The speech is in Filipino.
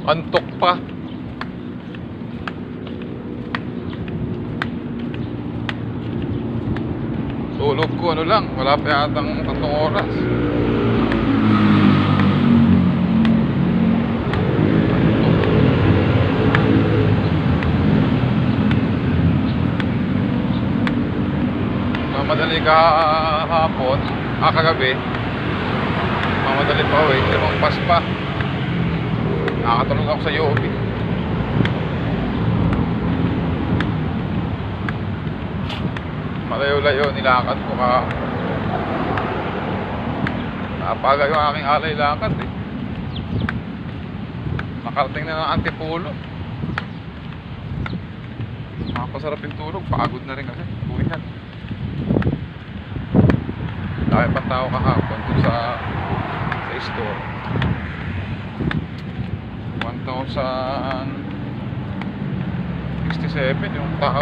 Antok pa. Tulog ko ano lang, wala pa yatang 3 oras. Mamadali kahapon, kagabi. Mamadali pa ako eh, 5 pas pa. Nakakatulog ako sa UOB. Malayo-layo nilakad ko ka. Napaga yung aking alay lakad eh. Nakarating na ng Antipolo. Makakasarap yung tulog, pagod na rin kasi. Buwihan. Dahil pang tao kahapon dun sa store. 1,067 yung tao.